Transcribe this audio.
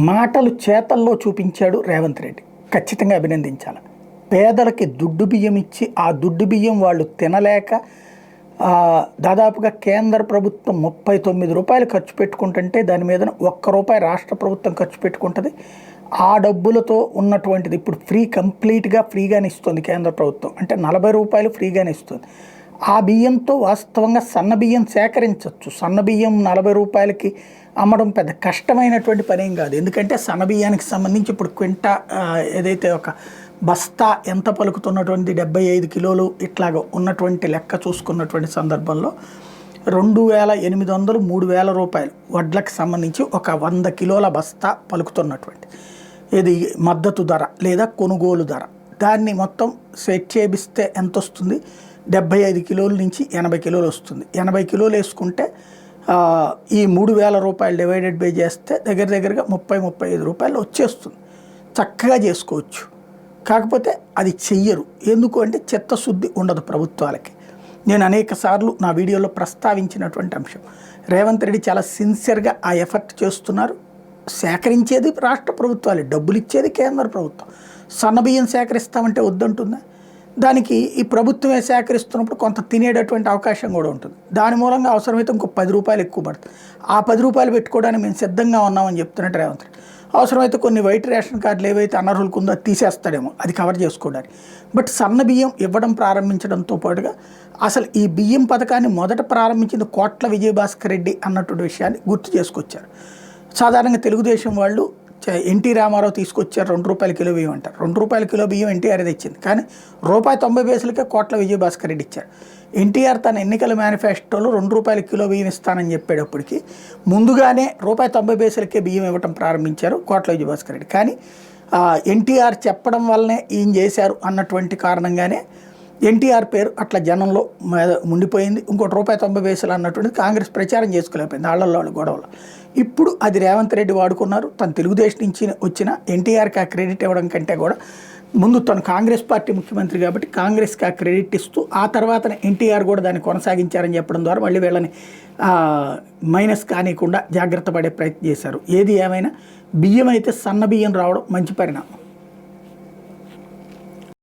మాటలు చేతల్లో చూపించాడు రేవంత్ రెడ్డి. ఖచ్చితంగా అభినందించాలి. పేదలకి దుడ్డు బియ్యం ఇచ్చి ఆ దుడ్డు బియ్యం వాళ్ళు తినలేక దాదాపుగా కేంద్ర ప్రభుత్వం 39 రూపాయలు ఖర్చు పెట్టుకుంటుంటే దాని మీద ₹1 రాష్ట్ర ప్రభుత్వం ఖర్చు పెట్టుకుంటుంది. ఆ డబ్బులతో ఉన్నటువంటిది ఇప్పుడు కంప్లీట్గా ఫ్రీగానే ఇస్తుంది కేంద్ర ప్రభుత్వం. అంటే ₹40 ఫ్రీగానే ఇస్తుంది. ఆ బియ్యంతో వాస్తవంగా సన్న బియ్యం సేకరించవచ్చు. సన్న బియ్యం ₹40కి అమ్మడం పెద్ద కష్టమైనటువంటి పని ఏం కాదు. ఎందుకంటే సన్న బియ్యానికి సంబంధించి ఇప్పుడు క్వింటా ఏదైతే ఒక బస్తా ఎంత పలుకుతున్నటువంటి 75 కిలోలు ఇట్లాగ ఉన్నటువంటి లెక్క చూసుకున్నటువంటి సందర్భంలో 2800 ₹3000 వడ్లకు సంబంధించి ఒక 100 కిలోల బస్తా పలుకుతున్నటువంటి ఇది మద్దతు ధర లేదా కొనుగోలు ధర. దాన్ని మొత్తం సెట్ చేపిస్తే ఎంత వస్తుంది? 75 కిలోల నుంచి 80 కిలోలు వస్తుంది. 80 కిలోలు వేసుకుంటే ఈ ₹3000 డివైడెడ్ బై చేస్తే దగ్గరగా ₹30-35 వచ్చేస్తుంది. చక్కగా చేసుకోవచ్చు. కాకపోతే అది చెయ్యరు. ఎందుకు అంటే చిత్తశుద్ధి ఉండదు ప్రభుత్వాలకి. నేను అనేక సార్లు నా వీడియోలో ప్రస్తావించినటువంటి అంశం. రేవంత్ రెడ్డి చాలా సిన్సియర్గా ఆ ఎఫర్ట్ చేస్తున్నారు. సేకరించేది రాష్ట్ర ప్రభుత్వాలే, డబ్బులు ఇచ్చేది కేంద్ర ప్రభుత్వం. సన్నబియ్యం సేకరిస్తామంటే వద్దంటుందా? దానికి ఈ ప్రభుత్వమే సేకరిస్తున్నప్పుడు కొంత తినేటటువంటి అవకాశం కూడా ఉంటుంది. దాని మూలంగా అవసరమైతే ఇంకో ₹10 ఎక్కువ పడుతుంది. ఆ ₹10 పెట్టుకోవడానికి మేము సిద్ధంగా ఉన్నామని చెప్తున్నట్టు రేవంత్ రెడ్డి. అవసరమైతే కొన్ని వైట్ రేషన్ కార్డులు ఏవైతే అనర్హులకు ఉందో తీసేస్తాడేమో అది కవర్ చేసుకోవడానికి. బట్ సన్న బియ్యం ఇవ్వడం ప్రారంభించడంతో పాటుగా అసలు ఈ బియ్యం పథకాన్ని మొదట ప్రారంభించింది కోట్ల విజయభాస్కర్ రెడ్డి అన్నటువంటి విషయాన్ని గుర్తు చేసుకొచ్చారు. సాధారణంగా తెలుగుదేశం వాళ్ళు ఎన్టీ రామారావు తీసుకొచ్చారు ₹2 కిలో బియ్యం అంటారు. ₹2 కిలో బియ్యం ఎన్టీఆర్ తెచ్చింది. కానీ ₹90 కోట్ల విజయభాస్కర్ రెడ్డి ఇచ్చారు. ఎన్టీఆర్ తన ఎన్నికల మేనిఫెస్టోలో ₹2 కిలో బియ్యం ఇస్తానని చెప్పేటప్పటికి ముందుగానే ₹90 బియ్యం ఇవ్వటం ప్రారంభించారు కోట్ల విజయభాస్కర్ రెడ్డి. కానీ ఎన్టీఆర్ చెప్పడం వల్లనే ఈయన చేశారు అన్నటువంటి కారణంగానే ఎన్టీఆర్ పేరు అట్లా జనంలో ఉండిపోయింది. ఇంకోటి ₹90 అన్నటువంటిది కాంగ్రెస్ ప్రచారం చేసుకోలేకపోయింది వాళ్ళ గొడవలు. ఇప్పుడు అది రేవంత్ రెడ్డి వాడుకున్నారు. తను తెలుగుదేశం నుంచి వచ్చిన ఎన్టీఆర్కి ఆ క్రెడిట్ ఇవ్వడం కంటే కూడా ముందు తను కాంగ్రెస్ పార్టీ ముఖ్యమంత్రి కాబట్టి కాంగ్రెస్కి ఆ క్రెడిట్ ఇస్తూ ఆ తర్వాత ఎన్టీఆర్ కూడా దాన్ని కొనసాగించారని చెప్పడం ద్వారా మళ్ళీ వీళ్ళని మైనస్ కానికుండా జాగ్రత్త పడే ప్రయత్నం చేశారు. ఏది ఏమైనా బియ్యం అయితే సన్న బియ్యం రావడం మంచి పరిణామం.